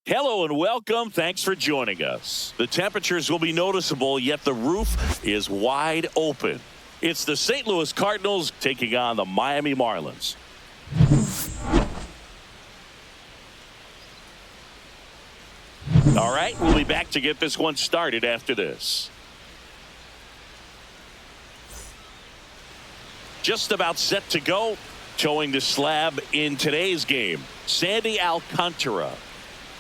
Hello and welcome. Thanks for joining us. The temperatures will be noticeable, yet the roof is wide open. It's the St. Louis Cardinals taking on the Miami Marlins. All right, we'll be back to get this one started after this. Just about set to go. Towing the slab in today's game, Sandy Alcantara.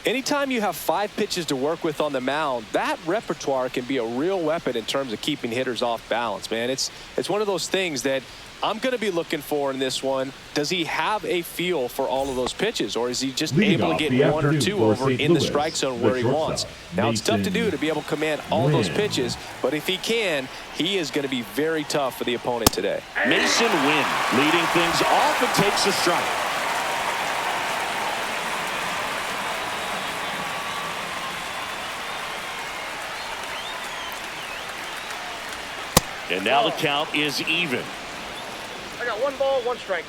Anytime you have 5 pitches to work with on the mound, that repertoire can be a real weapon in terms of keeping hitters off balance, man. It's one of those things that I'm going to be looking for in this one. Does he have a feel for all of those pitches, or is he just able to get 1 or 2 over in the strike zone where he wants? Now, it's tough to do to be able to command all those pitches, but if he can, he is going to be very tough for the opponent today. Mason Wynn leading things off and takes a strike. And now the count is even. I got 1 ball, 1 strike.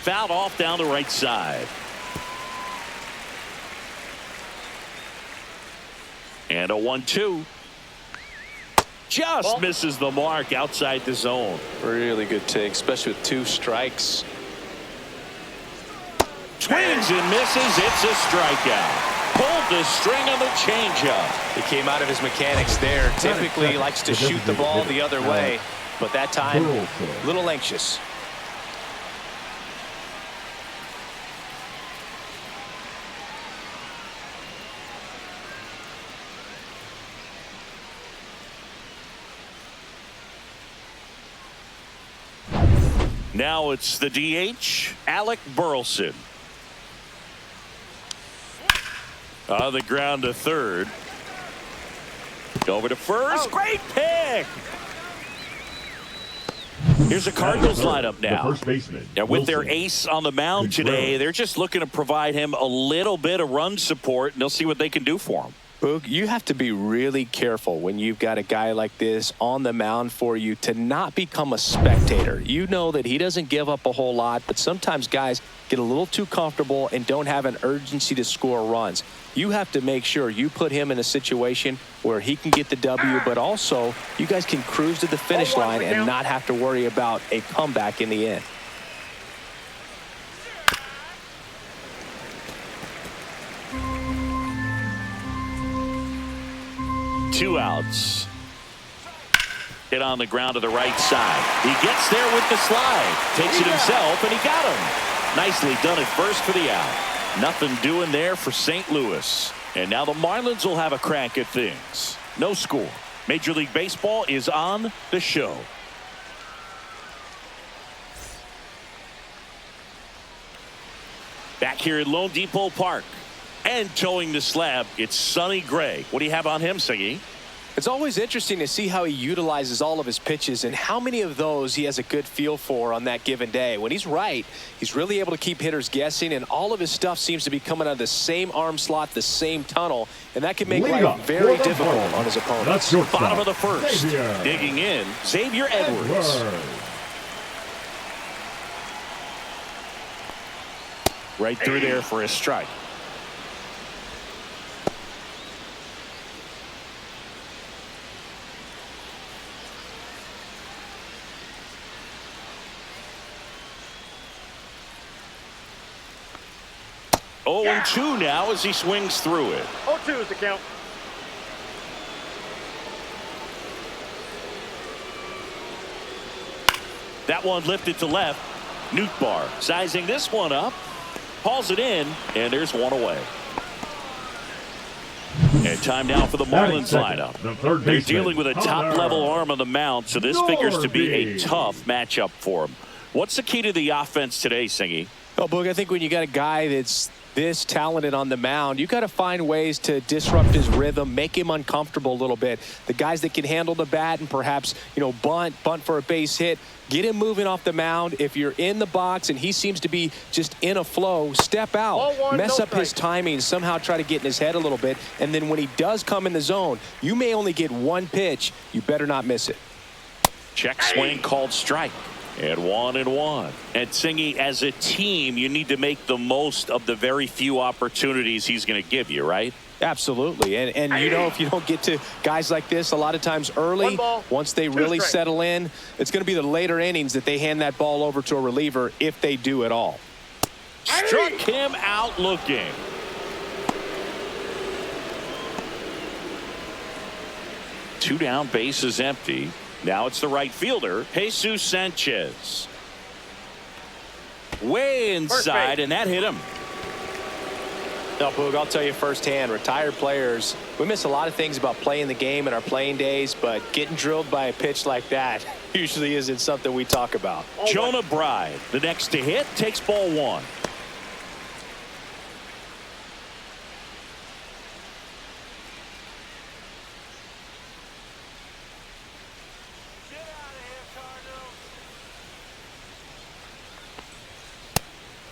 Fouled off down the right side. And a 1-2. Just misses the mark outside the zone. Really good take, especially with 2 strikes. Swings and misses. It's a strikeout. Pulled the string on the changeup. He came out of his mechanics there. Typically he likes to shoot the ball the other way, but that time a little anxious. Now it's the DH, Alec Burleson. On the ground to third. Over to first. Great pick. Here's the Cardinals lineup now. And with their ace on the mound today, they're just looking to provide him a little bit of run support, and they'll see what they can do for him. Boog, you have to be really careful when you've got a guy like this on the mound for you to not become a spectator. You know that he doesn't give up a whole lot, but sometimes guys get a little too comfortable and don't have an urgency to score runs. You have to make sure you put him in a situation where he can get the W, but also you guys can cruise to the finish line and not have to worry about a comeback in the end. Two outs. Hit on the ground to the right side. He gets there with the slide. Takes it himself, and he got him. Nicely done at first for the out. Nothing doing there for St. Louis. And now the Marlins will have a crack at things. No score. Major League Baseball is on the show. Back here at Lone Depot Park. And towing the slab, it's Sonny Gray. What do you have on him, Siggy? It's always interesting to see how he utilizes all of his pitches and how many of those he has a good feel for on that given day. When he's right, he's really able to keep hitters guessing, and all of his stuff seems to be coming out of the same arm slot, the same tunnel, and that can make life very difficult on his opponent. That's your bottom of the first. Digging in, Xavier Edwards. Right through there for a strike. Oh, 0-2 now as he swings through it. 0-2 is the count. That one lifted to left. Nootbaar sizing this one up. Hauls it in, and there's one away. And time now for the Marlins lineup. They're dealing with a top-level arm on the mound, so this figures to be a tough matchup for them. What's the key to the offense today, Singy? Well, Boog, I think when you got a guy that's this talented on the mound, you got to find ways to disrupt his rhythm, make him uncomfortable a little bit. The guys that can handle the bat and perhaps, bunt for a base hit, get him moving off the mound. If you're in the box and he seems to be just in a flow, step out, mess up his timing, somehow try to get in his head a little bit. And then when he does come in the zone, you may only get one pitch. You better not miss it. Check swing called strike. And 1-1. And Singy, as a team, you need to make the most of the very few opportunities he's going to give you, right? Absolutely. And you know, if you don't get to guys like this a lot of times early, once they really settle in, it's going to be the later innings that they hand that ball over to a reliever, if they do at all. Struck him out looking. Two down, bases empty. Now it's the right fielder, Jesus Sanchez. Way inside, and that hit him. No, Boog, I'll tell you firsthand, retired players, we miss a lot of things about playing the game in our playing days, but getting drilled by a pitch like that usually isn't something we talk about. Jonah Bride, the next to hit, takes ball one.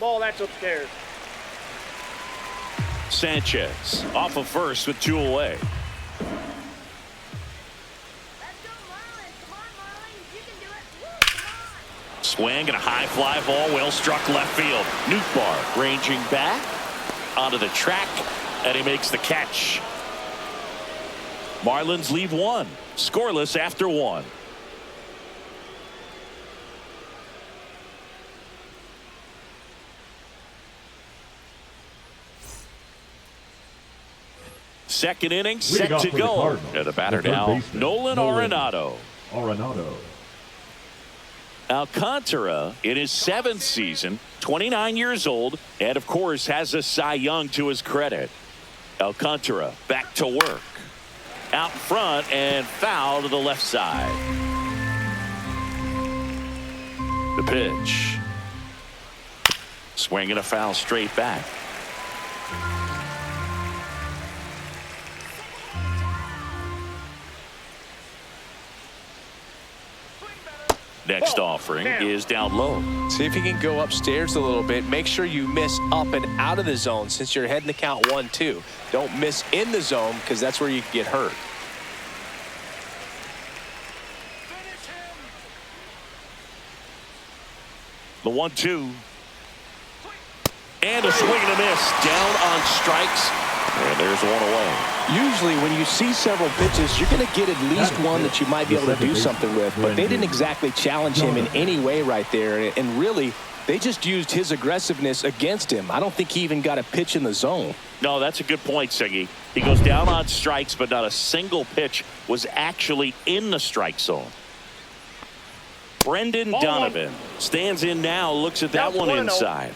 Ball, that's upstairs. Sanchez off of first with two away. Let's go, Marlins. Come on, Marlins. You can do it. Woo, come on. Swing and a high fly ball, well struck left field. Nootbaar ranging back onto the track, and he makes the catch. Marlins leave one, scoreless after one. Second inning set to go. And the batter now, Nolan Arenado. Alcantara in his 7th season, 29 years old, and of course has a Cy Young to his credit. Alcantara back to work. Out in front and foul to the left side. The pitch. Swinging a foul straight back. Next offering is down low. See if you can go upstairs a little bit. Make sure you miss up and out of the zone since you're heading the count 1-2. Don't miss in the zone because that's where you can get hurt. The 1-2. And a swing and a miss. Down on strikes. And there's one away. Usually when you see several pitches, you're going to get at least one that you might be able to do something with. But they didn't exactly challenge him in any way right there. And really, they just used his aggressiveness against him. I don't think he even got a pitch in the zone. No, that's a good point, Siggy. He goes down on strikes, but not a single pitch was actually in the strike zone. Brendan Donovan stands in now, looks at that one inside.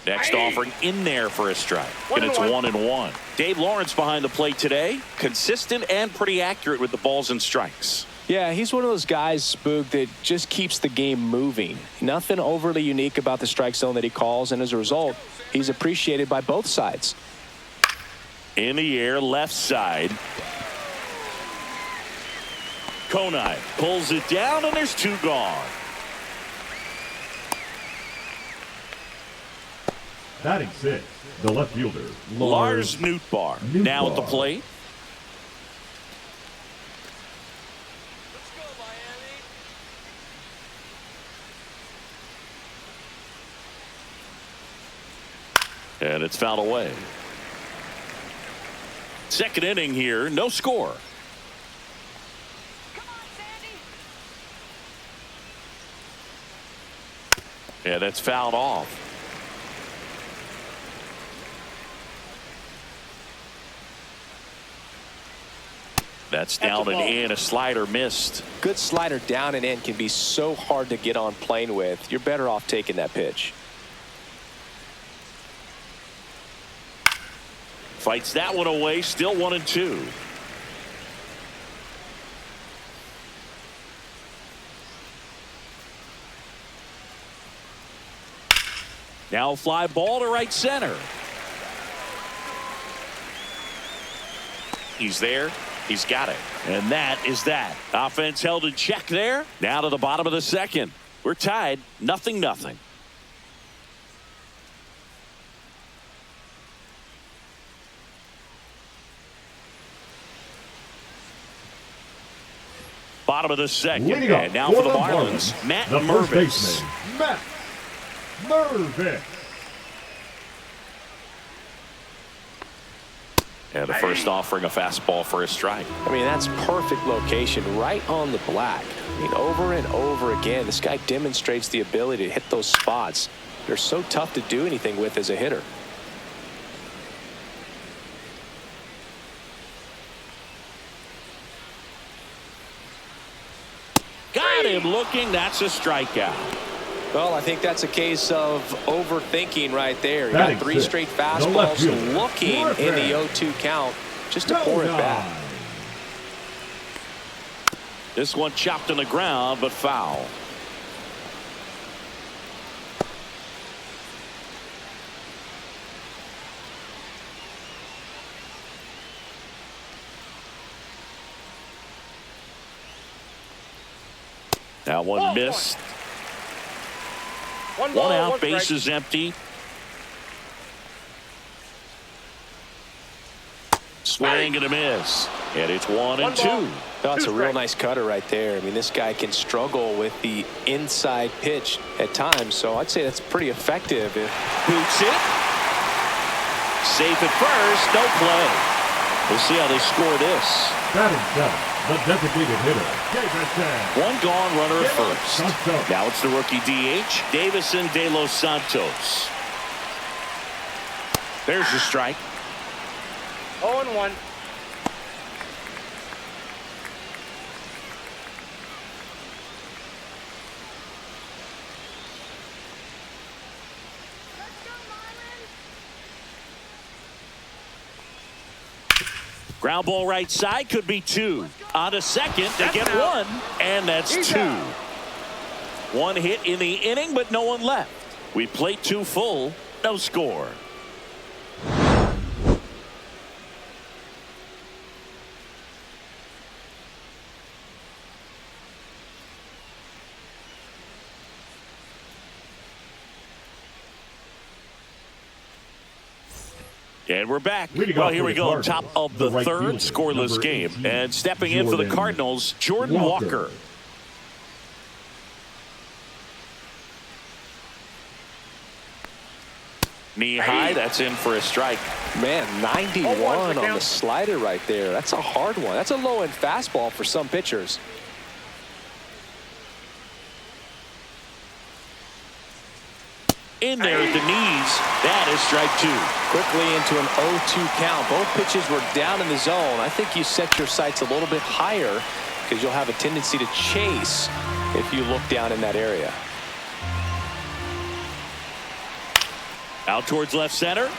Next offering in there for a strike. And it's 1-1. Dave Lawrence behind the plate today. Consistent and pretty accurate with the balls and strikes. Yeah, he's one of those guys, Spook, that just keeps the game moving. Nothing overly unique about the strike zone that he calls, and as a result, he's appreciated by both sides. In the air, left side. Konai pulls it down, and there's two gone. Batting 6, the left fielder, Lars Nootbaar. Now at the plate. And it's fouled away. Second inning here, no score. Come on, Sandy. And that's fouled off. That's down and in. A slider missed. Good slider down and in can be so hard to get on plane with. You're better off taking that pitch. Fights that one away. Still 1-2. Now fly ball to right center. He's there. He's got it. And that is that. Offense held in check there. Now to the bottom of the second. We're tied 0-0. Bottom of the second. Leading up And now for the the Marlins, Matt the first Mervis. baseman, Matt Mervis. And the first offering a fastball for a strike. I mean, that's perfect location, right on the black. I mean, over and over again, this guy demonstrates the ability to hit those spots. They're so tough to do anything with as a hitter. Got him looking. That's a strikeout. Well, I think that's a case of overthinking right there. You Batting got 3 sixth, straight the left fastballs fielder, looking in the 0-2 count just to pour it back. This one chopped on the ground, but foul. That one missed. One One ball, out, one strike. base is empty. Swing and a miss. And it's 1-2. ball. That's a real strikes. nice cutter right there. I mean, this guy can struggle with the inside pitch at times, so I'd say that's pretty effective. Boots it. Safe at first. No play. We'll see how they score this. Batting seventh, the designated hitter, Davison. One gone, runner at first. Santos. Now it's the rookie DH, Davison de los Santos. There's the strike. 0-1. Let's go, Marlins. Ground ball right side, could be 2. On to second, they That's get out. 1, and that's He's 2. out. 1 hit in the inning, but no one left. We played 2 full, no score. And we're back. Leading Well, off here for we the go. Cardinals, Top of the the right third, fielder, scoreless number game. 18, And stepping in for the Jordan Cardinals, Jordan Walker. Knee high, that's in for a strike. Man, 91 Oh, on the slider right there. That's a hard one. That's a low-end fastball for some pitchers. In there at the knees. That is strike 2. Quickly into an 0-2 count. Both pitches were down in the zone. I think you set your sights a little bit higher because you'll have a tendency to chase if you look down in that area. Out towards left center.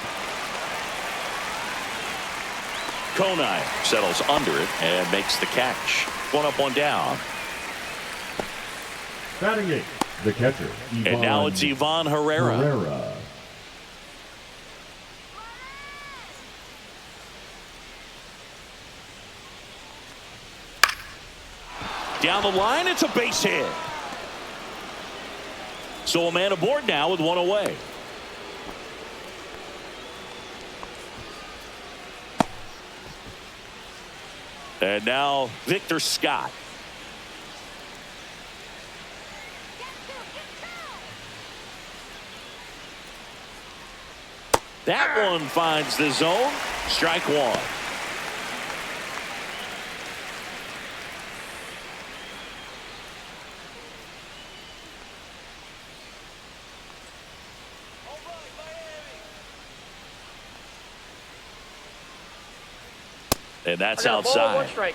Konai settles under it and makes the catch. 1 up, 1 down. Batting eighth, the catcher, Ivan And now it's Ivan Herrera. Herrera. Down the line, it's a base hit. So a man aboard now with 1 away. And now Victor Scott. That one finds the zone. Strike 1. And that's I got a ball, outside. 1 strike.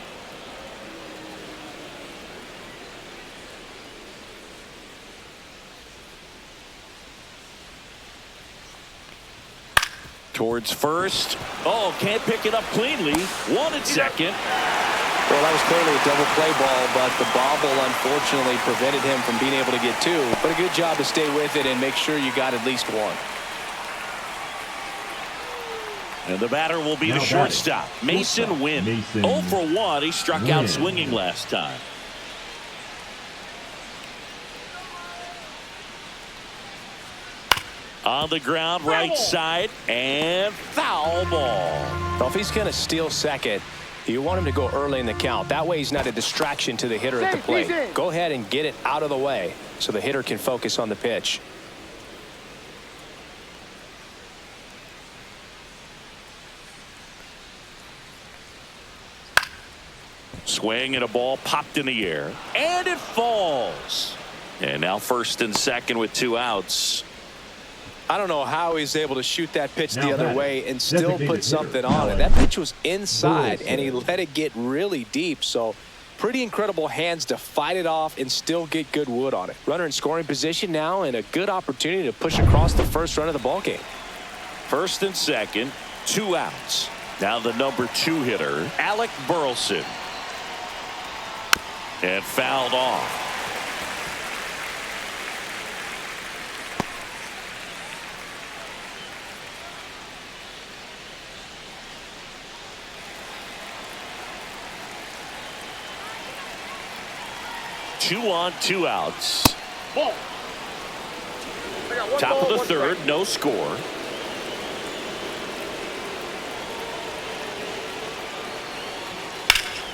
Towards first. Oh, can't pick it up cleanly. 1 at second. Well, that was clearly a double play ball, but the bobble unfortunately prevented him from being able to get 2. But a good job to stay with it and make sure you got at least 1. And the batter will be Now the shortstop, Mason Shortstop, Wynn. Mason 0 for 1. He struck out Wynn. swinging last time. On the ground, right side, and foul ball. Well, if he's going to steal second, You want him to go early in the count. That way he's not a distraction to the hitter at the plate. Go ahead and get it out of the way so the hitter can focus on the pitch. Swing and a ball popped in the air. And it falls. And now first and second with 2 outs. I don't know how he's able to shoot that pitch Now the other batting, way and still designated put something hitter, on it. Marlins. That pitch was inside, Marlins. and he let it get really deep. So pretty incredible hands to fight it off and still get good wood on it. Runner in scoring position now, and a good opportunity to push across the first run of the ballgame. First and second, 2 outs. Now the number 2 hitter, Alec Burleson. And fouled off. Two on, 2 outs. Ball. I got one Top ball, of the one third, strike. no score.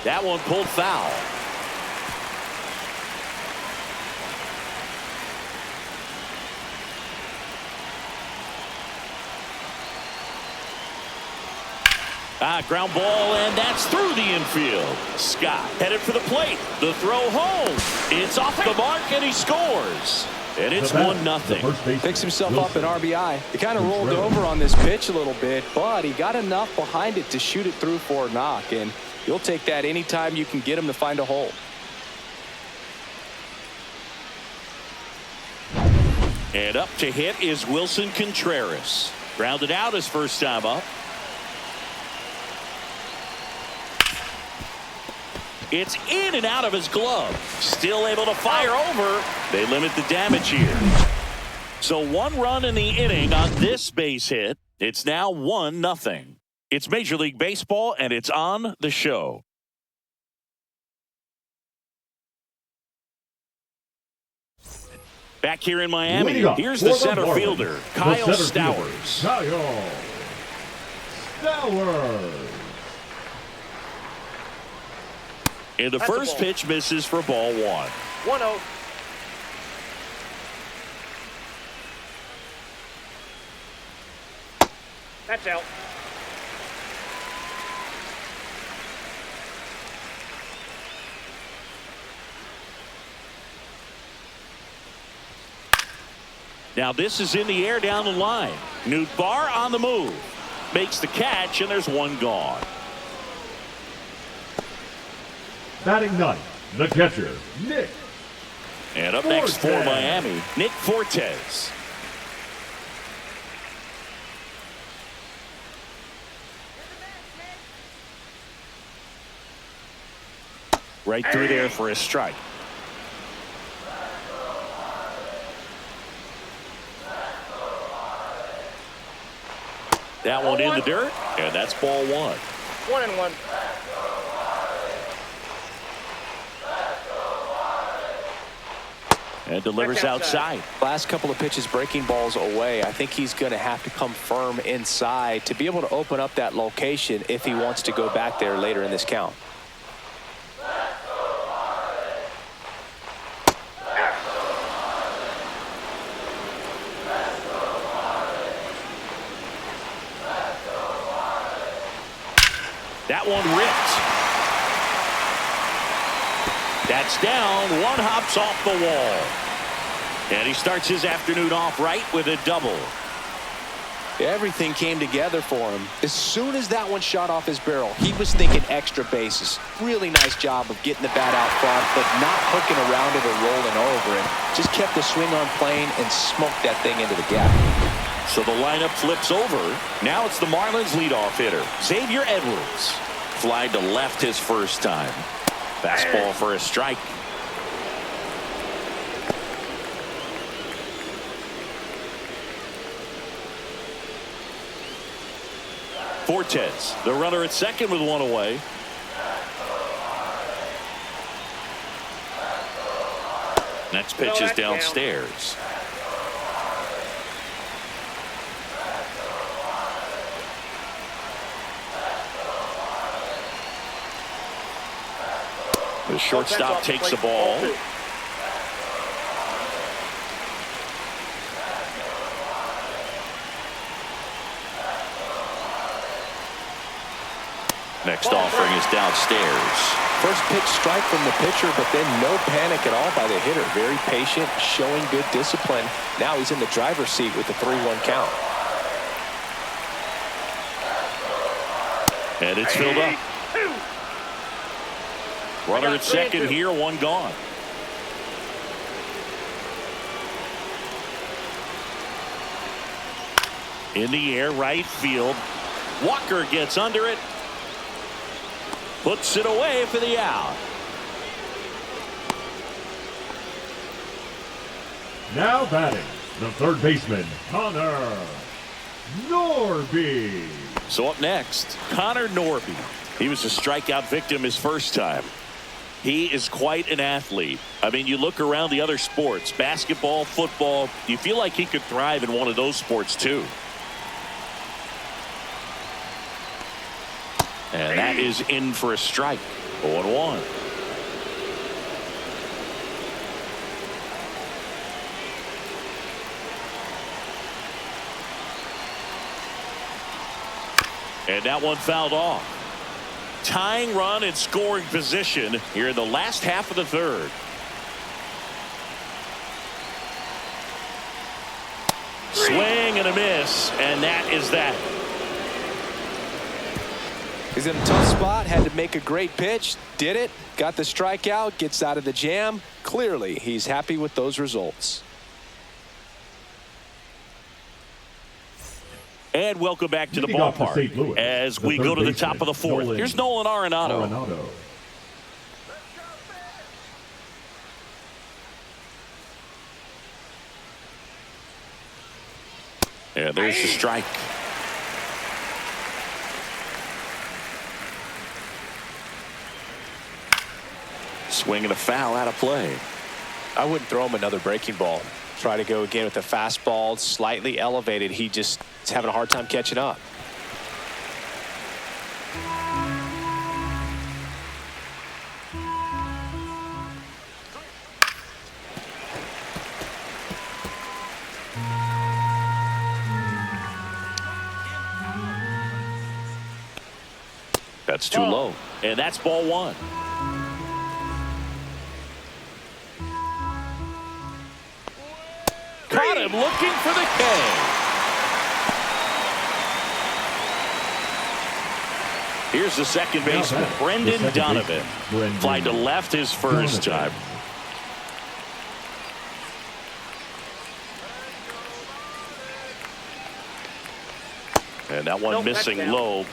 That one pulled foul. Ground ball, and that's through the infield. Scott headed for the plate. The throw home. It's off the mark, and he scores. And it's 1-0. Picks himself up an RBI. He kind of rolled over on this pitch a little bit, but he got enough behind it to shoot it through for a knock, and you'll take that anytime you can get him to find a hole. And up to hit is Wilson Contreras. Grounded out his first time up. It's in and out of his glove. Still able to fire over. They limit the damage here. So 1 run in the inning on this base hit. It's now 1-0. It's Major League Baseball, and it's on the show. Back here in Miami, here's the center fielder, Kyle Stowers. Kyle Stowers. And the That's a first ball. pitch misses for ball 1. 1-0. That's out. Now this is in the air down the line. Newt Barr on the move. Makes the catch, and there's 1 gone. Batting ninth, the catcher, Nick. And up next for Fortes. Miami, Nick Fortes. Right through there for a strike. That one in the dirt, and that's ball 1. 1-1. And delivers That's outside. outside. Last couple of pitches breaking balls away. I think he's going to have to come firm inside to be able to open up that location if he wants to go back there later in this count. That one ripped. That's down. 1 hops off the wall. And he starts his afternoon off right with a double. Everything came together for him. As soon as that one shot off his barrel, he was thinking extra bases. Really nice job of getting the bat out front, but not hooking around it or rolling over it. Just kept the swing on plane and smoked that thing into the gap. So the lineup flips over. Now it's the Marlins leadoff hitter, Xavier Edwards. Flied to left his first time. Fastball for a strike. Fortes, the runner at second with 1 away. Next pitch is that's down. downstairs. The shortstop takes the ball. Next offering is downstairs. First pitch strike from the pitcher, but then no panic at all by the hitter. Very patient, showing good discipline. Now he's in the driver's seat with the 3-1 count. And it's filled up. Runner at second here, one gone. In the air, right field. Walker gets under it. Puts it away for the out. Now batting, the third baseman, Connor Norby. So up next, Connor Norby. He was a strikeout victim his first time. He is quite an athlete. I mean, you look around the other sports, basketball, football, you feel like he could thrive in one of those sports too. And that is in for a strike. 0-1. And that one fouled off. Tying run in scoring position here in the last half of the third. Swing and a miss, and that is that. He's in a tough spot, had to make a great pitch, did it, got the strikeout, gets out of the jam. Clearly, he's happy with those results. And welcome back to the Leading off for ballpark St. Louis, as the we third go to the baseman, top of the fourth. Here's Nolan Arenado. Arenado. And there's the strike. Swing and a foul out of play. I wouldn't throw him another breaking ball. Try to go again with the fastball, slightly elevated. He just is having a hard time catching up. That's too low. And that's ball one. Caught him looking for the K. Here's the second baseman, Brendan Donovan. Fly to left his first time. And that one missing low.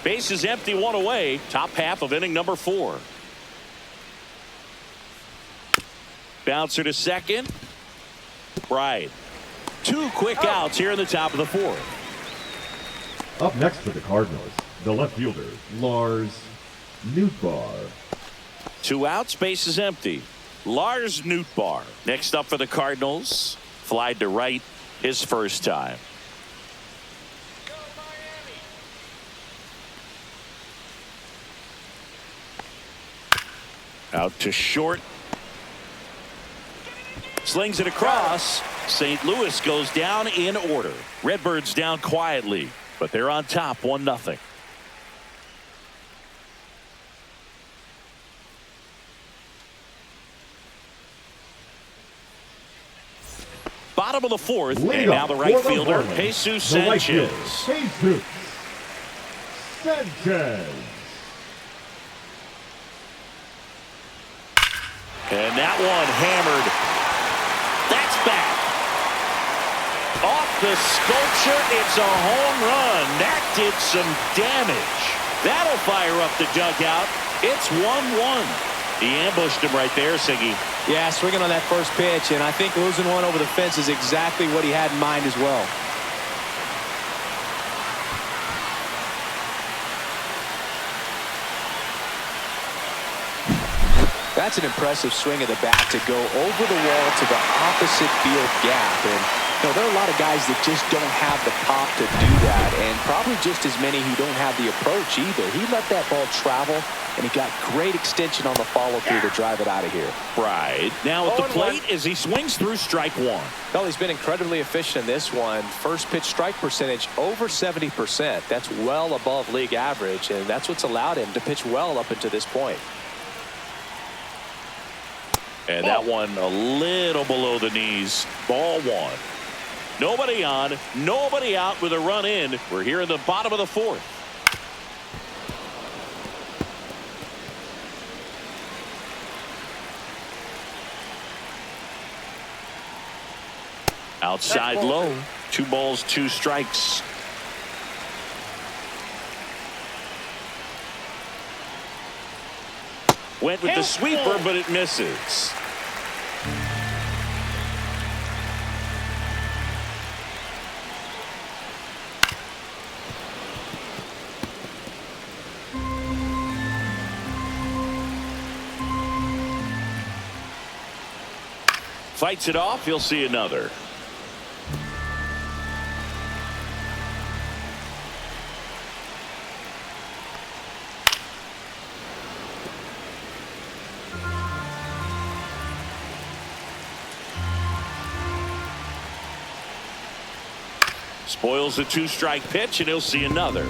Base is empty, one away. Top half of inning number 4. Bouncer to second. Right. 2 quick outs here in the top of the 4th. Up next for the Cardinals, the left fielder, Lars Nootbaar. 2 outs, base is empty. Lars Nootbaar. Next up for the Cardinals. Flied to right his first time. Out to short. Slings it across. St. Louis goes down in order. Redbirds down quietly, but they're on top 1-0. Bottom of the 4th, and now the right fielder, Jesus Sanchez. Jesus Sanchez. And that one hammered. That's back. Off the sculpture, it's a home run. That did some damage. That'll fire up the dugout. It's 1-1. He ambushed him right there, Siggy. Yeah, swinging on that first pitch, and I think losing one over the fence is exactly what he had in mind as well. That's an impressive swing of the bat to go over the wall to the opposite field gap, and You know, there are a lot of guys that just don't have the pop to do that, and probably just as many who don't have the approach either. He let that ball travel, and he got great extension on the follow-through to drive it out of here. Right. Now at the plate as he swings through strike one. Well, he's been incredibly efficient in this one. First pitch strike percentage over 70%. That's well above league average, and that's what's allowed him to pitch well up until this point. And that one a little below the knees. Ball one. Nobody on, nobody out with a run in. We're here in the bottom of the fourth. Outside low. 2 balls, 2 strikes. Went with the sweeper, but it misses. Fights it off. He'll see another. Spoils the 2-strike pitch, and he'll see another.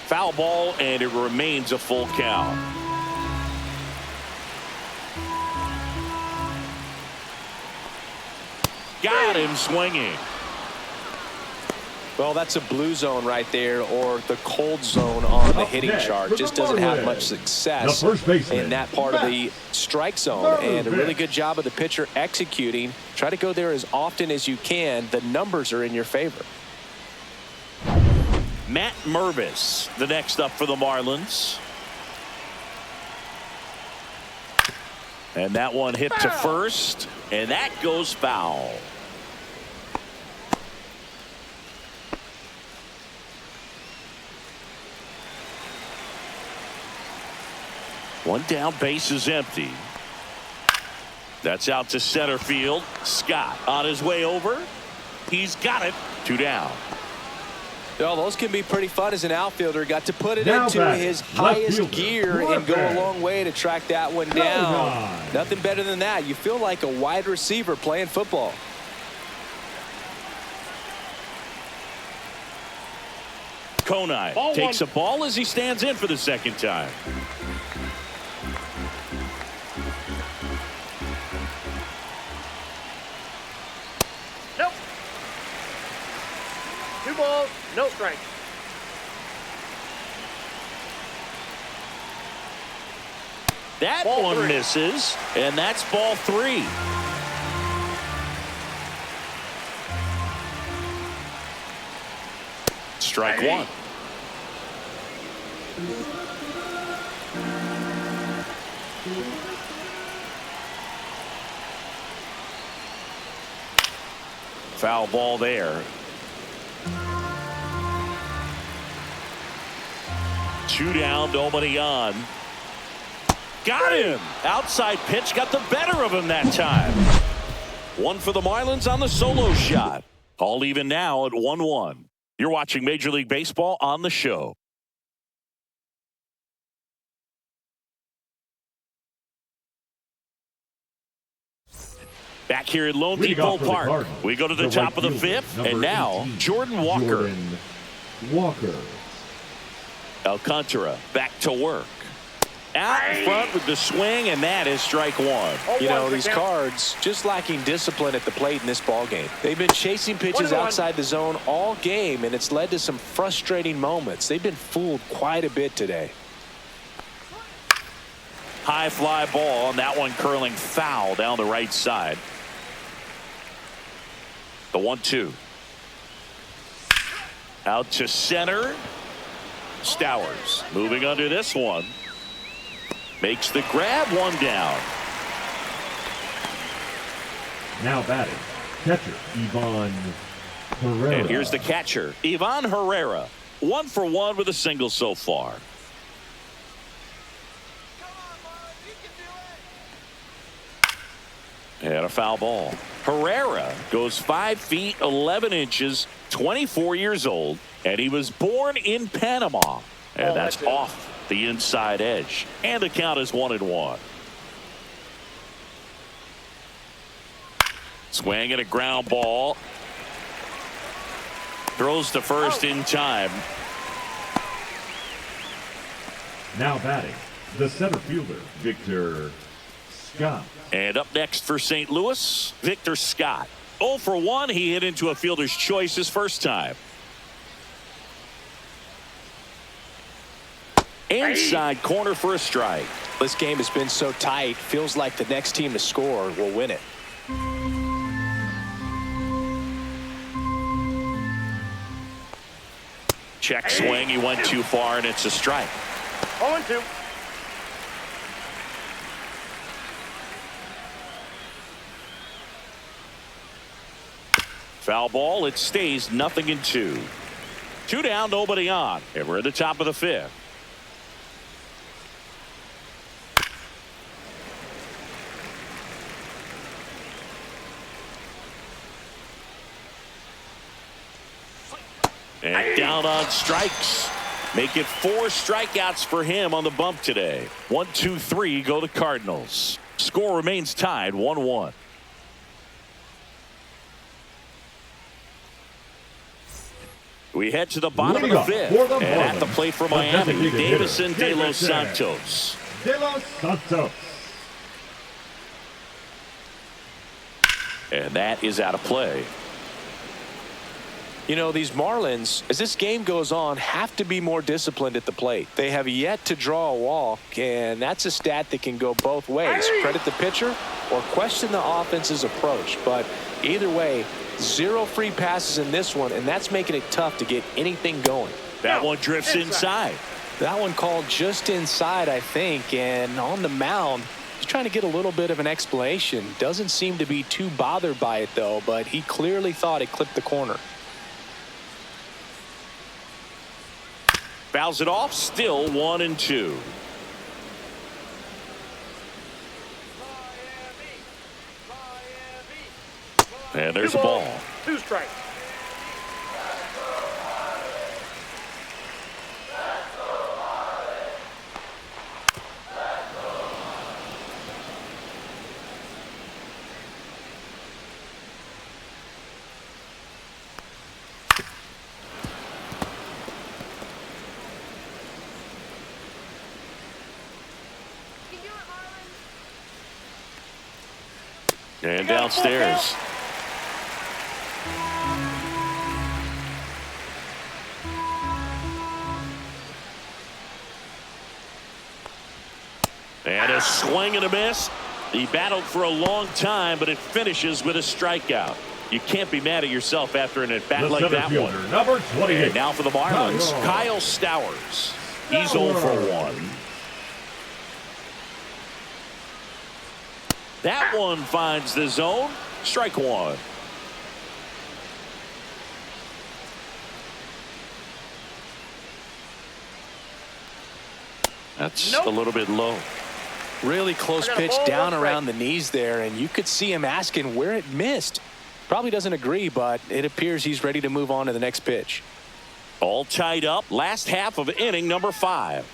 Foul ball, and it remains a full count. Got him swinging. Well, that's a blue zone right there, or the cold zone on the hitting chart. Just doesn't have much success in that part of the strike zone. And a really good job of the pitcher executing. Try to go there as often as you can. The numbers are in your favor. Matt Mervis, the next up for the Marlins. And that one hit to first, and that goes foul. One down, base is empty. That's out to center field. Scott on his way over. He's got it. 2 down. Well, those can be pretty fun as an outfielder. Got to put it into his highest gear and go a long way to track that one down. Nothing better than that. You feel like a wide receiver playing football. Konai takes a ball as he stands in for the second time. Nope. 2 balls, no strike. That Ball one 3. misses, and that's ball 3. Strike 1. Foul ball there. 2 down, nobody on. Got him. Outside pitch got the better of him that time. 1 for the Marlins on the solo shot. All even now at 1-1. You're watching Major League Baseball on the show. Back here at Lone Depot Park, we go to the top of the 5th, and now Jordan Walker. Alcantara back to work. Out in front with the swing, and that is strike 1. You know, these Cards just lacking discipline at the plate in this ball game. They've been chasing pitches outside the zone all game, and it's led to some frustrating moments. They've been fooled quite a bit today. High fly ball, and that one curling foul down the right side. The 1-2. Out to center. Stowers moving under this one. Makes the grab, 1 down. Now batting, catcher Ivan Herrera. And here's the catcher, Ivan Herrera. 1 for 1 with a single so far. And a foul ball. Herrera goes 5 feet 11 inches, 24 years old, and he was born in Panama. And that's off the inside edge. And the count is 1-1. Swing and a ground ball. Throws to first in time. Now batting, the center fielder, Victor Scott. And up next for St. Louis, Victor Scott. 0 for 1. He hit into a fielder's choice his first time. Inside corner for a strike. This game has been so tight. Feels like the next team to score will win it. Check swing. He went too far, and it's a strike. 0-2. Foul ball. It stays 0-2. 2 down, nobody on. And we're at the top of the 5th. And down on strikes. Make it 4 strikeouts for him on the bump today. 1, 2, 3 go the Cardinals. Score remains tied 1-1. We head to the bottom of the 5th. And at the plate for Miami, Davison De Los Santos. De Los Santos. And that is out of play. You know, these Marlins, as this game goes on, have to be more disciplined at the plate. They have yet to draw a walk, and that's a stat that can go both ways. Credit the pitcher or question the offense's approach. But either way, 0 free passes in this one, and that's making it tough to get anything going. That one drifts inside. That one called just inside, I think, and on the mound, he's trying to get a little bit of an explanation. Doesn't seem to be too bothered by it, though, but he clearly thought it clipped the corner. Fouls it off, still 1-2. And there's a ball. 2 strikes. You can do it, Marlins. And downstairs. And a swing and a miss. He battled for a long time, but it finishes with a strikeout. You can't be mad at yourself after an at-bat like that one. Number 28. And now for the Marlins, Kyle Stowers. He's 0 for 1. That one finds the zone. Strike 1. That's a little bit low. Really close pitch down around the knees there, and you could see him asking where it missed. Probably doesn't agree, but it appears he's ready to move on to the next pitch. All tied up. Last half of inning number 5.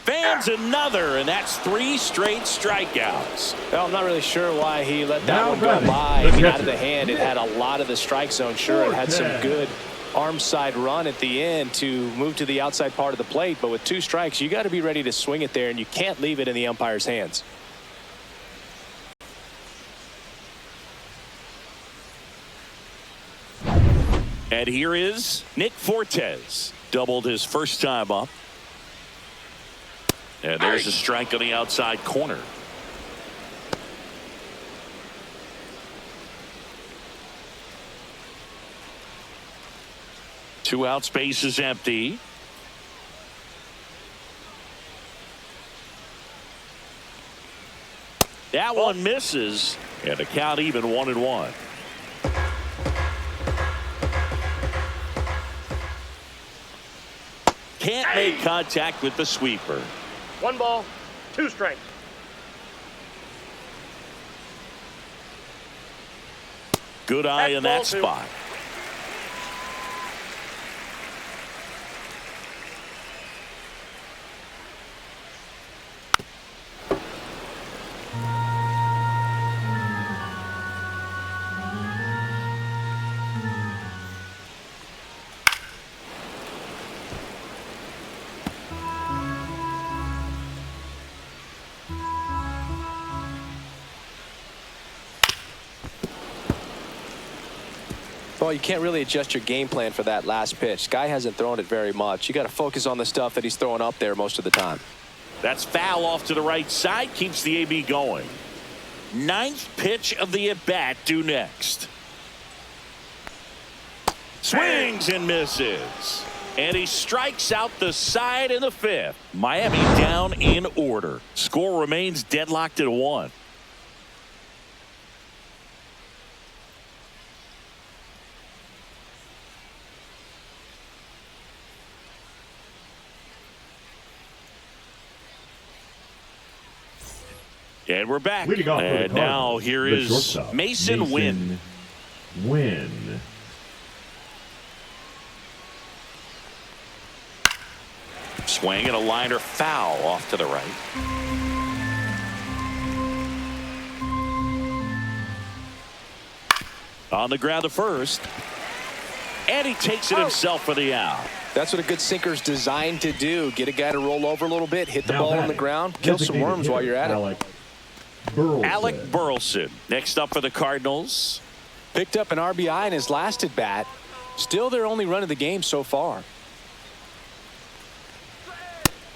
Fans another, and that's 3 straight strikeouts. Well, I'm not really sure why he let that Now one go batting, by. the I mean, out of catcher. the hand, it had a lot of the strike zone. Sure, it had some 4-10. good arm side run at the end to move to the outside part of the plate, but with 2 strikes, you got to be ready to swing it there, and you can't leave it in the umpire's hands. And here is Nick Fortes. Doubled his first time up. And there's a strike on the outside corner. Two out, space is empty. That one misses, and the count even 1-1. can't make contact with the sweeper. 1 ball, 2 strikes. Good eye in that spot. Well, you can't really adjust your game plan for that last pitch. Guy hasn't thrown it very much. You got to focus on the stuff that he's throwing up there most of the time. That's foul off to the right side. Keeps the AB going. 9th pitch of the at-bat due next. Swings and misses. And he strikes out the side in the 5th. Miami down in order. Score remains deadlocked at 1. And we're back. And now here is Mason Wynn. Swing and a liner foul off to the right. On the ground to first. And he takes it himself for the out. That's what a good sinker's designed to do. Get a guy to roll over a little bit, hit the ball on the ground, kill some worms while you're at it. Alec Burleson next up for the Cardinals. Picked up an RBI in his last at bat. Still their only run of the game so far.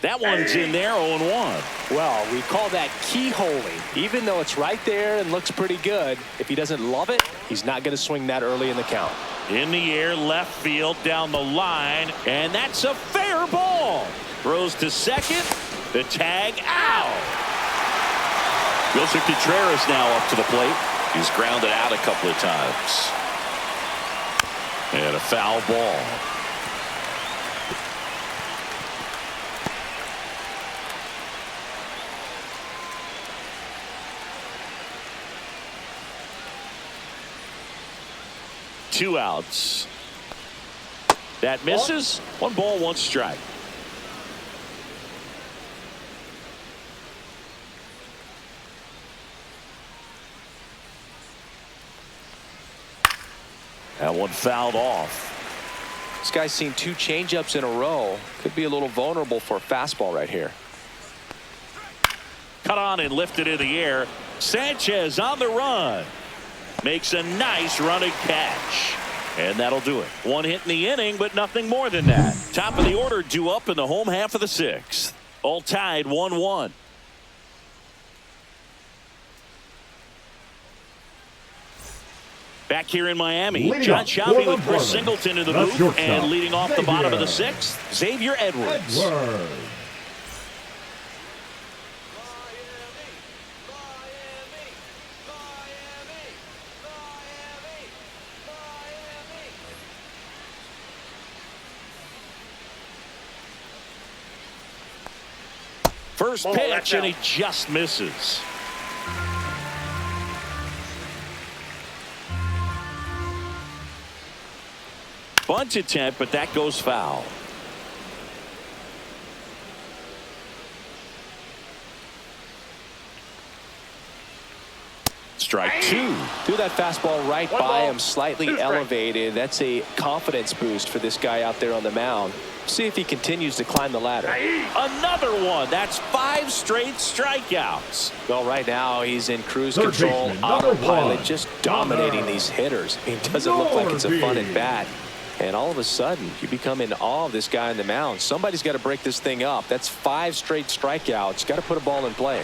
That one's in there, 0-1. Well, we call that keyholing. Even though it's right there and looks pretty good, if he doesn't love it, he's not going to swing that early in the count. In the air, left field, down the line, and that's a fair ball. Throws to second. The tag out. Wilson Contreras now up to the plate. He's grounded out a couple of times. And a foul ball. Two outs. That misses. 1 ball, 1 strike. That one fouled off. This guy's seen 2 changeups in a row. Could be a little vulnerable for a fastball right here. Cut on and lifted in the air. Sanchez on the run. Makes a nice running catch. And that'll do it. 1 hit in the inning, but nothing more than that. Top of the order due up in the home half of the 6th. All tied 1-1. Back here in Miami, John Shelby with Chris Singleton in the booth, and leading off the bottom of the 6th, Xavier Edwards. First pitch, and he just misses. Bunt attempt, but that goes foul. Strike 2. Threw that fastball right by him, slightly elevated. That's a confidence boost for this guy out there on the mound. See if he continues to climb the ladder. Another one. That's 5 straight strikeouts. Well, right now he's in cruise control, autopilot, just dominating these hitters. It doesn't look like it's a fun at bat. And all of a sudden, you become in awe of this guy on the mound. Somebody's got to break this thing up. That's 5 straight strikeouts. Got to put a ball in play.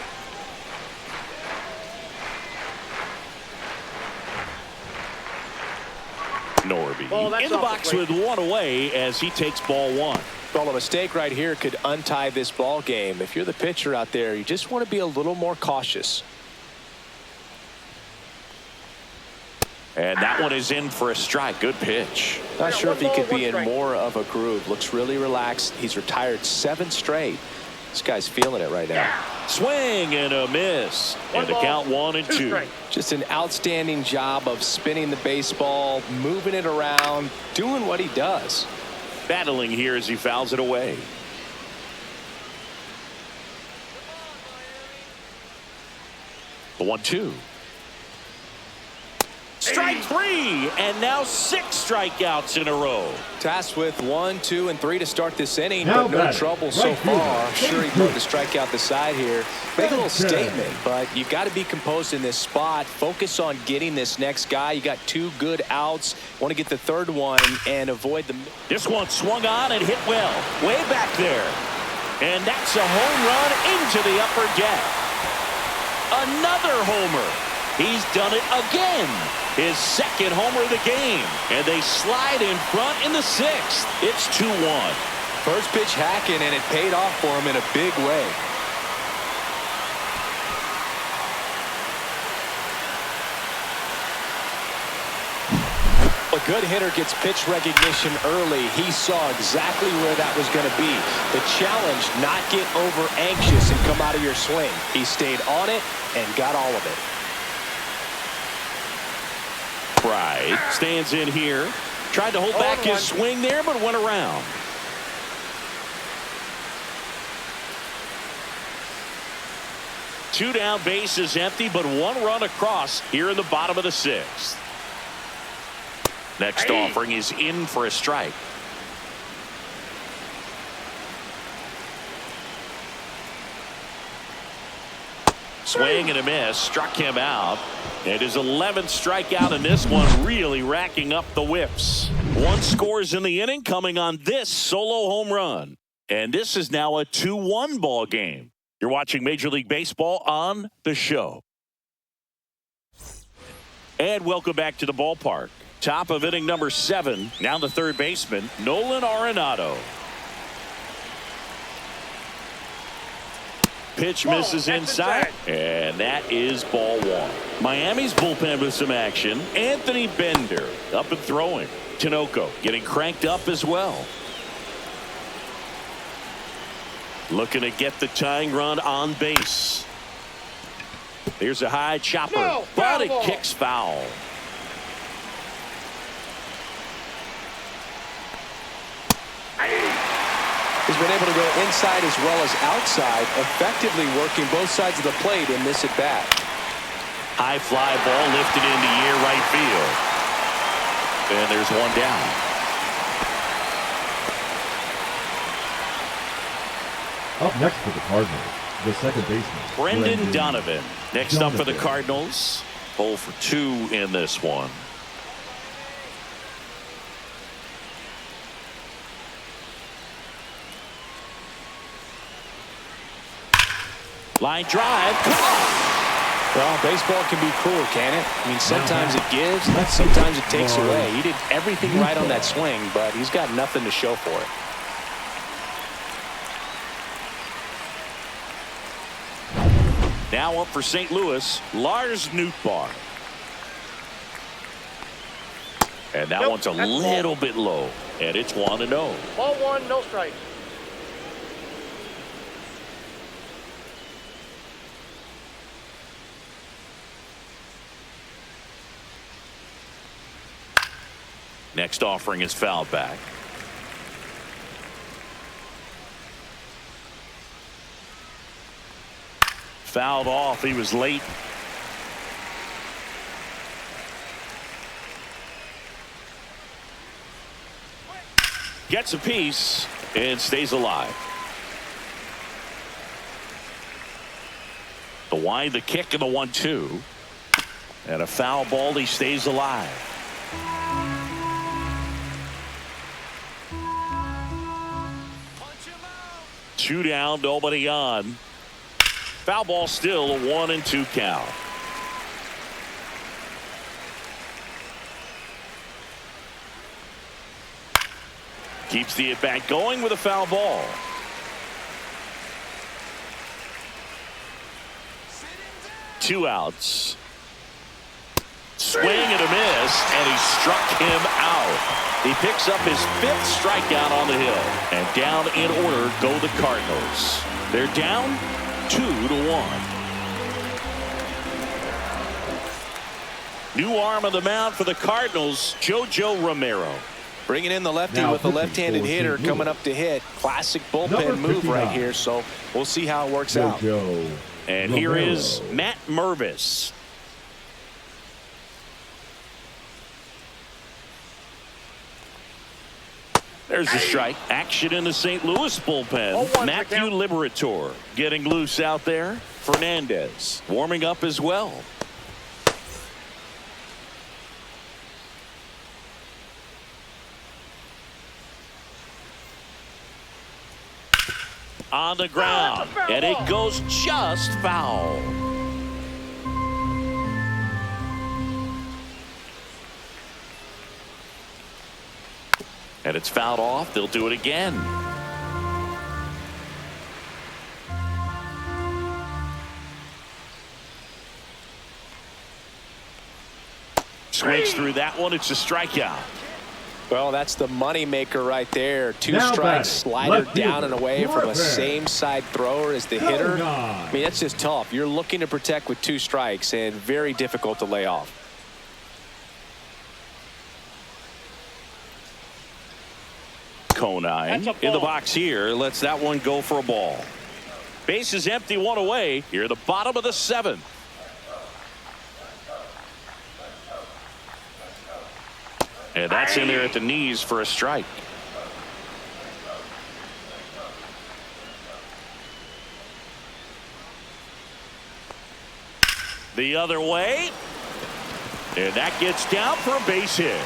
Norby in the box with 1 away as he takes ball 1. Well, a mistake right here could untie this ball game. If you're the pitcher out there, you just want to be a little more cautious. And that one is in for a strike. Good pitch. Not sure if he could be in more of a groove. Looks really relaxed. He's retired 7 straight. This guy's feeling it right now. Swing and a miss. And the count 1-2. Just an outstanding job of spinning the baseball, moving it around, doing what he does. Battling here as he fouls it away. The 1-2. Strike 3, and now 6 strikeouts in a row. Tasked with 1, 2, and 3 to start this inning, Now but no batting, trouble so right fielder, far. Sure, he tried to strike out the side here. Make a little Center. statement, but you got to be composed in this spot. Focus on getting this next guy. You got 2 good outs. Want to get the 3rd one and avoid the. This one swung on and hit well, way back there. And that's a home run into the upper deck. Another homer. He's done it again. His 2nd homer of the game. And they slide in front in the 6th. It's 2-1. First pitch hacking, and it paid off for him in a big way. A good hitter gets pitch recognition early. He saw exactly where that was going to be. The challenge, not get over anxious and come out of your swing. He stayed on it and got all of it. Pride stands in here. Tried to hold back his swing there, but went around. Two down, bases empty, but 1 run across here in the bottom of the 6th. Next offering is in for a strike. Swing and a miss, struck him out. And his 11th strikeout in this one, really racking up the whiffs. 1 scores in the inning, coming on this solo home run. And this is now a 2-1 ball game. You're watching Major League Baseball on the show. And welcome back to the ballpark. Top of inning number 7. Now the 3rd baseman, Nolan Arenado. Pitch misses inside, and that is ball 1. Miami's bullpen with some action. Anthony Bender up and throwing. Tinoco getting cranked up as well. Looking to get the tying run on base. Here's a high chopper, but it kicks foul. He's been able to go inside as well as outside, effectively working both sides of the plate in this at-bat. High fly ball lifted into air right field. And there's 1 down. Up next for the Cardinals, the 2nd baseman, Brendan Donovan. Next up for the Cardinals. 0 for 2 in this one. Line drive. Well, baseball can be cruel, can it? I mean, sometimes it gives, sometimes it takes away. He did everything right on that swing, but he's got nothing to show for it. Now up for St. Louis, Lars Nootbaar. And that one's a little bit low, and it's 1-0. Ball 1, no strikes. Next offering is fouled back. Fouled off. He was late. Gets a piece and stays alive. The wind, the kick, and the 1-2. And a foul ball. He stays alive. Two down, nobody on. Foul ball still, a 1-2 count. Keeps the at-bat going with a foul ball. Two outs. Swing and a miss, and he struck him out. He picks up his 5th strikeout on the hill. And down in order go the Cardinals. They're down 2-1. New arm of the mound for the Cardinals, JoJo Romero. Bringing in the lefty Now with a pitching left-handed for hitter St. coming Louis. up to hit. Classic Number bullpen move right 59. here, so we'll see how it works out. JoJo And here Romero. is Matt Mervis. There's a strike. Action in the St. Louis bullpen. 0-1 Matthew count. Liberator getting loose out there. Fernandez warming up as well. On the ground, foul and it ball. goes just foul. And it's fouled off. They'll do it again. Swings through that one. It's a strikeout. Well, that's the money maker right there. 2 Now strikes, batting, slider left down fielder, and away from a Marlins. same side thrower as the hitter. Cardinals. I mean, that's just tough. You're looking to protect with 2 strikes and very difficult to lay off. Conine That's a in the ball. box here. Lets that one go for a ball. Base is empty, 1 away. Here at the bottom of the 7th. And that's in there at the knees for a strike. The other way. And that gets down for a base hit.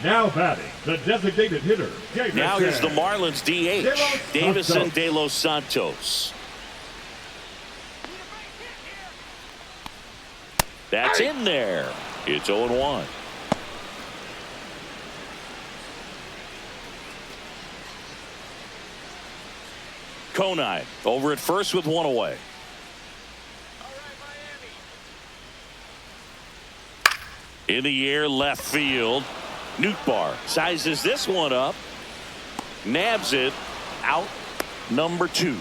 Now batting, the designated hitter, Davison. Now here's the Marlins DH, Davison Santos. De Los Santos. That's in there. It's 0-1. Conine over at first with 1 away. In the air, left field. Nootbaar sizes this one up. Nabs it. Out number 2.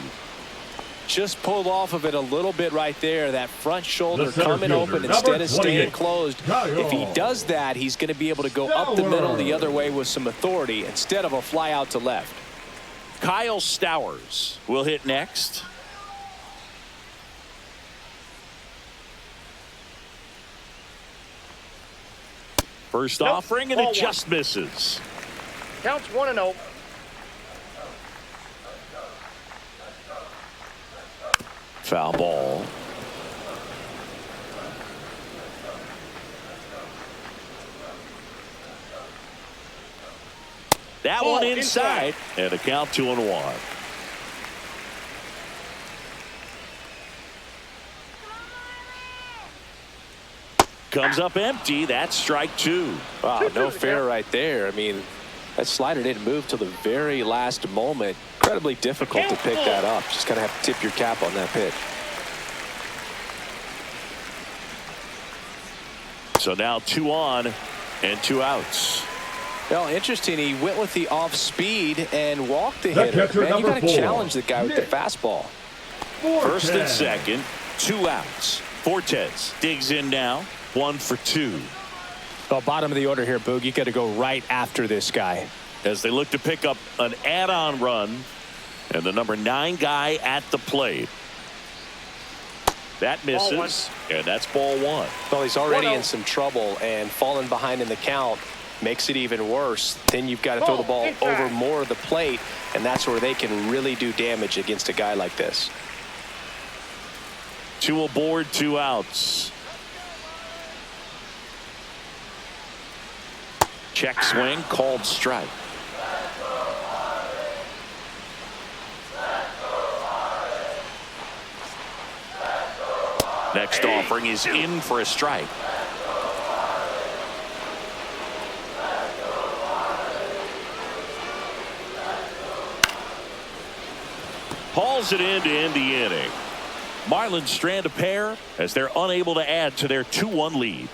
Just pulled off of it a little bit right there. That front shoulder The center coming fielder, open number instead of staying 28, closed. Kyle. If he does that, he's going to be able to go up the middle the Stowers. other way with some authority instead of a fly out to left. Kyle Stowers will hit next. First Nope. offering, and Ball it just misses. Counts 1-0. Foul ball. That Ball one inside, and a count 2-1. Comes up empty. That's strike 2. Wow, no fair right there. I mean, that slider didn't move till the very last moment. Incredibly difficult to pick that up. Just kind of have to tip your cap on that pitch. So now 2 on and 2 outs. Well, interesting. He went with the off speed and walked the The hitter. catcher, Man, you number got to 4, challenge the guy with the Nick. fastball. First and Fortes. second, 2 outs. Fortes digs in now, 1 for 2. Well, bottom of the order here, Boog. You got to go right after this guy. As they look to pick up an add-on run, and the number 9 guy at the plate. That misses, and that's ball 1. Well, he's already 1-0. in some trouble, and falling behind in the count makes it even worse. Then you've got to throw the ball Inside. over more of the plate, and that's where they can really do damage against a guy like this. 2 aboard, 2 outs. Check swing, called strike. Next offering is in for a strike. Hauls it in to end the inning. Marlins strand a pair as they're unable to add to their 2-1 lead.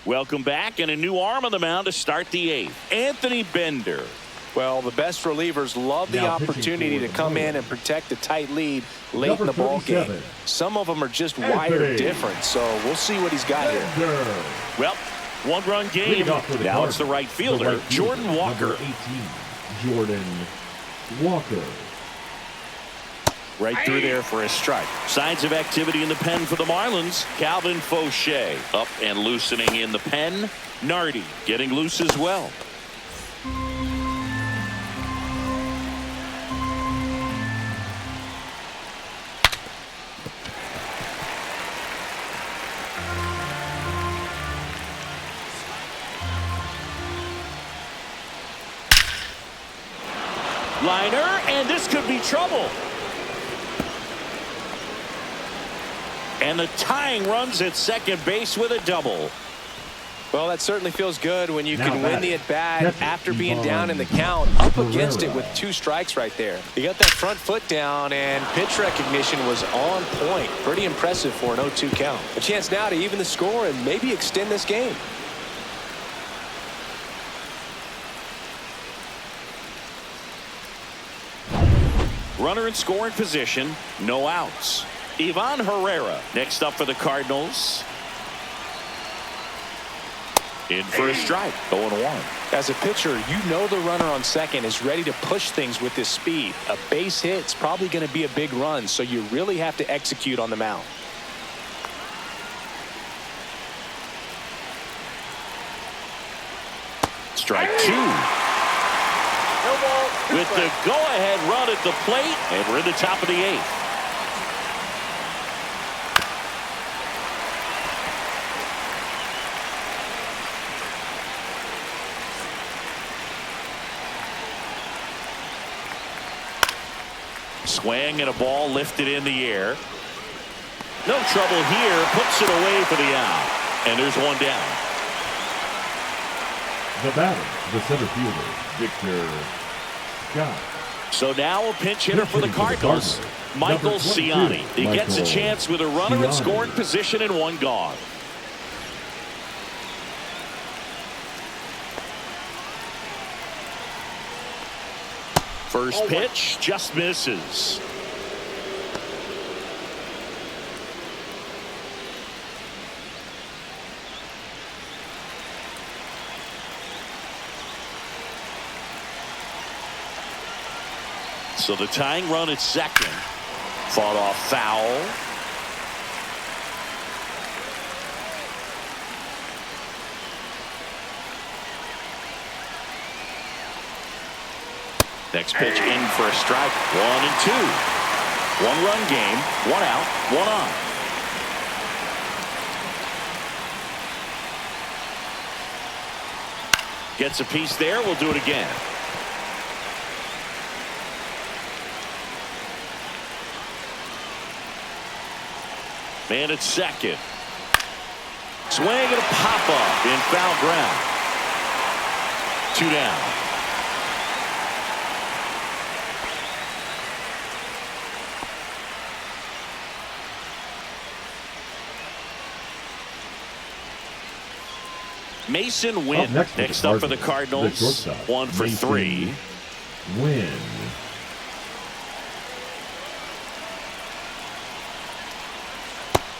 Welcome back, and a new arm on the mound to start the 8th. Anthony Bender. Well, the best relievers love the opportunity to come in and protect a tight lead late in the ball game. Some of them are just wired different, so we'll see what he's got here. Well, one-run game. Now it's the right fielder, Jordan Walker. Number 18, Jordan Walker. Right through there for a strike. Signs of activity in the pen for the Marlins. Calvin Fauché up and loosening in the pen. Nardi getting loose as well. Liner, and this could be trouble. And the tying runs at second base with a double. Well, that certainly feels good when you can win the at-bat after being down in the count, up against it with 2 strikes right there. You got that front foot down, and pitch recognition was on point. Pretty impressive for an 0-2 count. A chance now to even the score and maybe extend this game. Runner in scoring position, no outs. Ivan Herrera next up for the Cardinals. In for a strike, 0-1. As a pitcher, you know the runner on second is ready to push things with his speed. A base hit's probably going to be a big run, so you really have to execute on the mound. Strike 2. No ball. With the go-ahead run at the plate, and we're in the top of the 8th. Swing and a ball lifted in the air. No trouble here. Puts it away for the out. And there's one down. The batter, the center fielder, Victor Scott. So now a pinch hitter for the Cardinals, Michael Ciani. He gets a chance with a runner in scoring position and 1 gone. First pitch just misses. So the tying run at second. Fought off foul. Next pitch in for a strike. 1-2. 1-run game. 1 out. 1 on. Gets a piece there. We'll do it again. Man at second. Swing and a pop up in foul ground. 2 down. Mason Wynn next up for the Cardinals. 1 for 3. Wynn.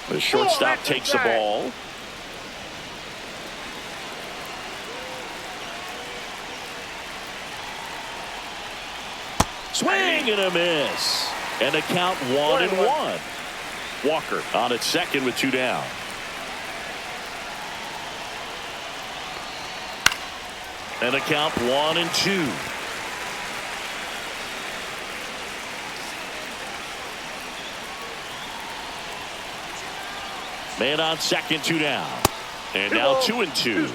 The shortstop takes the ball. Swing and a miss. And the count 1-1. Walker on at second with 2 down. And the count 1-2. Man on second, 2 down. And now 2-2.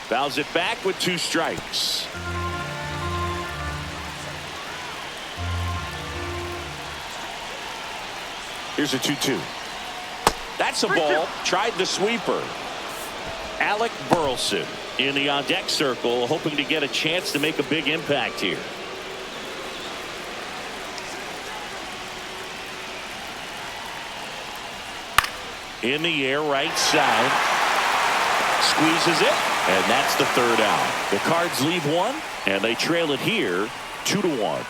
Fouls it back with 2 strikes. Here's a 2-2. That's a ball. Tried the sweeper. Alec Burleson in the on-deck circle, hoping to get a chance to make a big impact here. In the air, right side. Squeezes it, and that's the third out. The Cards leave one, and they trail it here 2-1.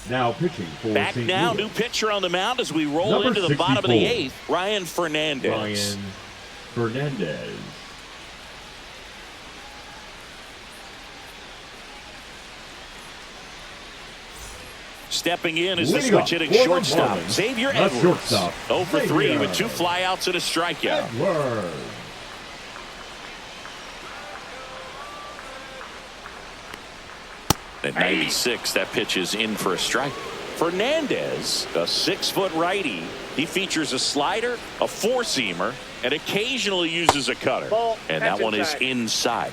Now pitching for Back St. now, Louis. new pitcher on the mound as we roll Number into the bottom of the 64. 8th, Ryan Fernandez. Ryan Fernandez. Stepping in is the Leading switch up hitting for the shortstop, Marlins, Xavier the Edwards. shortstop, 0 for 3 Xavier. with 2 flyouts and a strikeout. Edwards. At 96, that pitch is in for a strike. Fernandez, a 6-foot righty. He features a slider, a four-seamer, and occasionally uses a cutter. Ball, And that catch one is inside. inside.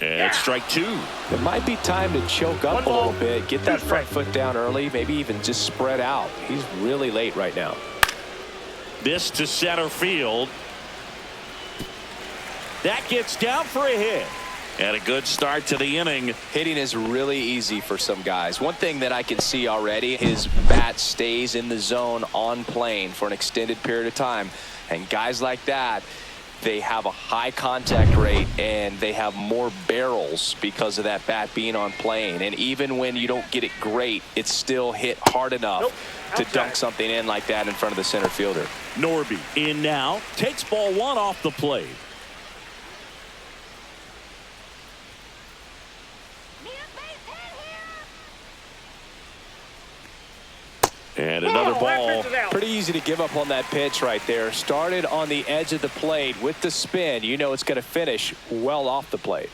And it's strike 2. It might be time to choke up a little bit, get that front foot down early, maybe even just spread out. He's really late right now. This to center field. That gets down for a hit. And a good start to the inning. Hitting is really easy for some guys. One thing that I can see already, his bat stays in the zone on plane for an extended period of time. And guys like that, they have a high contact rate and they have more barrels because of that bat being on plane. And even when you don't get it great, it's still hit hard enough to dunk something in like that in front of the center fielder. Norby in now, takes ball 1 off the plate. Need a base hit here. And another ball. Pretty easy to give up on that pitch right there. Started on the edge of the plate with the spin. You know it's going to finish well off the plate.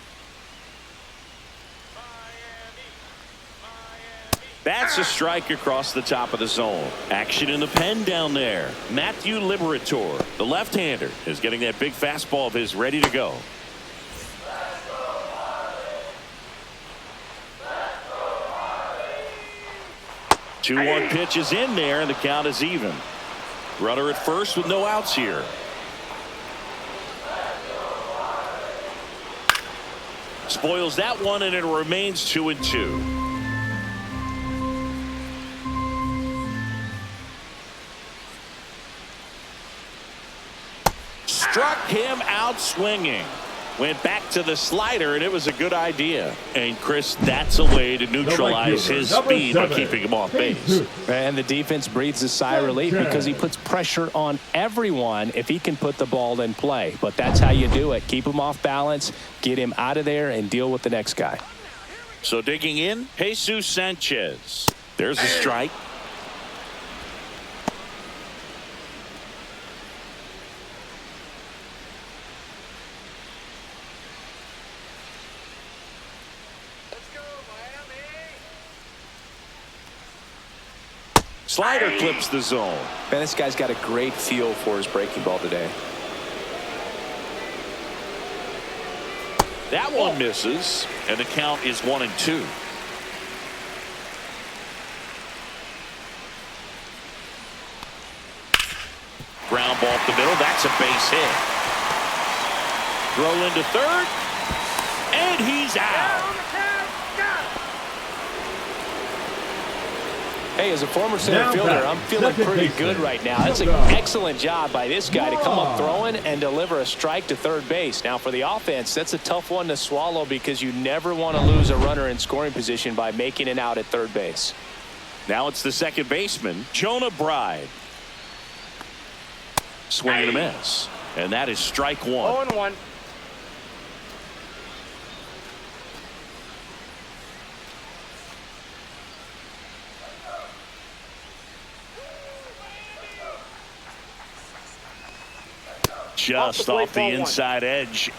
That's a strike across the top of the zone. Action in the pen down there. Matthew Liberator, the left-hander, is getting that big fastball of his ready to go. Two 2-1 pitch is in there, and the count is even. Runner at first with no outs here. Spoils that one, and it remains 2-2. Struck him out swinging. Went back to the slider, and it was a good idea. And, Chris, that's a way to neutralize his speed by keeping him off base. And the defense breathes a sigh of relief because he puts pressure on everyone if he can put the ball in play. But that's how you do it. Keep him off balance, get him out of there, and deal with the next guy. So digging in, Jesus Sanchez. There's a strike. Slider clips the zone. Man, this guy's got a great feel for his breaking ball today. That one misses, and the count is 1-2. Ground ball up the middle. That's a base hit. Throw into third, and he's out. Hey, as a former center Now fielder, back, I'm feeling second pretty baseman. good right now. That's an excellent job by this guy to come up throwing and deliver a strike to third base. Now, for the offense, that's a tough one to swallow because you never want to lose a runner in scoring position by making it out at third base. Now it's the second baseman, Jonah Bride. Swing and a miss. And that is strike 1. 0-1. Just Off off the the plate, ball inside edge.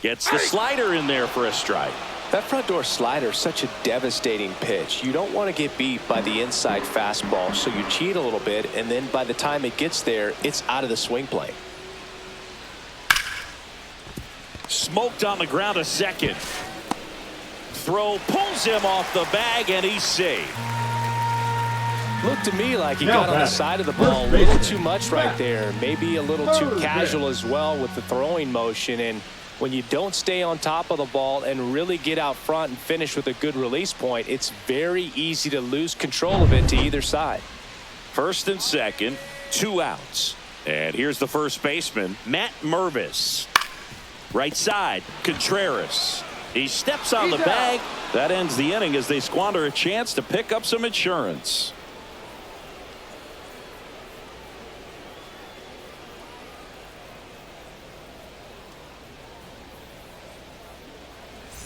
Gets the slider in there for a strike. That front door slider is such a devastating pitch. You don't want to get beat by the inside fastball, so you cheat a little bit, and then by the time it gets there, it's out of the swing plane. Smoked on the ground a second. Throw pulls him off the bag, and he's safe. Looked to me like he got on the side of the ball a little too much right there. Maybe a little too casual as well with the throwing motion. And when you don't stay on top of the ball and really get out front and finish with a good release point, it's very easy to lose control of it to either side. First and second, 2 outs. And here's the first baseman, Matt Mervis. Right side, Contreras. He steps on the bag. That ends the inning as they squander a chance to pick up some insurance.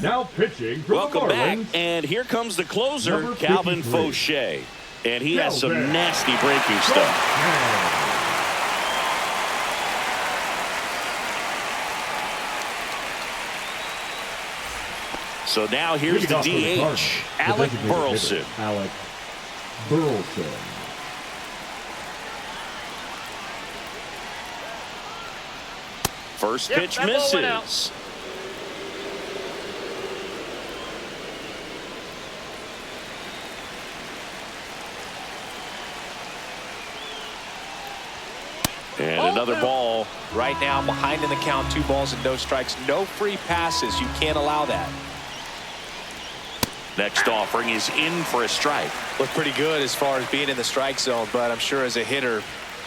Now pitching for Welcome the back, Marlins. and here comes the closer, Number Calvin 53. Fauché. And he has some nasty breaking stuff. So now here's the DH, Alec Burleson. Alec Burleson. First pitch misses. And another ball. Right now, behind in the count, 2 balls and no strikes. No free passes. You can't allow that. Next offering is in for a strike. Looked pretty good as far as being in the strike zone, but I'm sure as a hitter,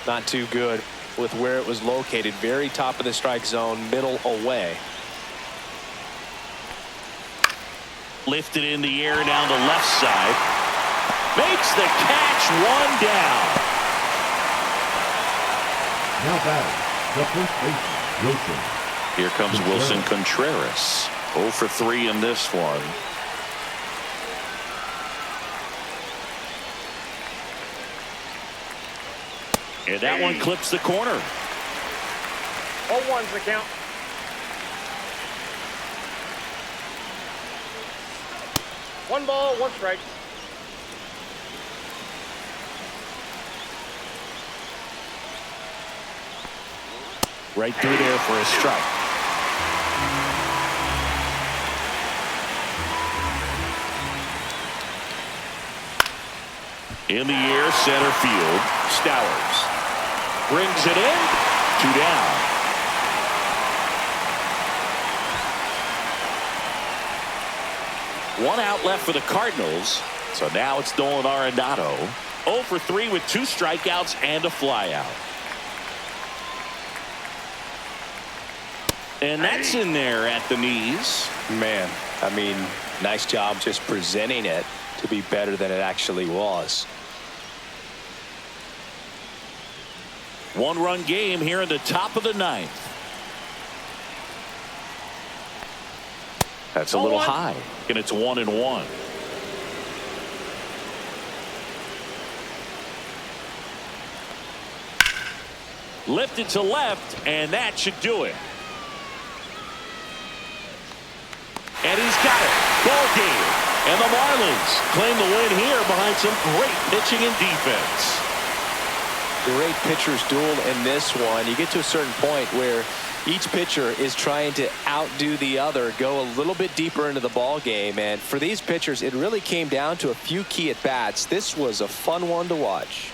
not too good with where it was located. Very top of the strike zone, middle away. Lifted in the air down the left side. Makes the catch, 1 down. Now batting, the first baseman, Wilson. Here comes Wilson Contreras. 0 for 3 in this one. And that one clips the corner. 0-1's the count. One ball, 1 strike. Right through there for a strike. In the air, center field. Stowers brings it in. 2 down. One out left for the Cardinals. So now it's Nolan Arenado. 0 for 3 with 2 strikeouts and a flyout. And that's in there at the knees. Man, I mean, nice job just presenting it to be better than it actually was. 1-run game here in the top of the 9th. That's a little high, and it's 1-1. Lifted to left, and that should do it. And he's got it. Ball game. And the Marlins claim the win here behind some great pitching and defense. Great pitchers duel in this one. You get to a certain point where each pitcher is trying to outdo the other, go a little bit deeper into the ball game. And for these pitchers, it really came down to a few key at bats. This was a fun one to watch.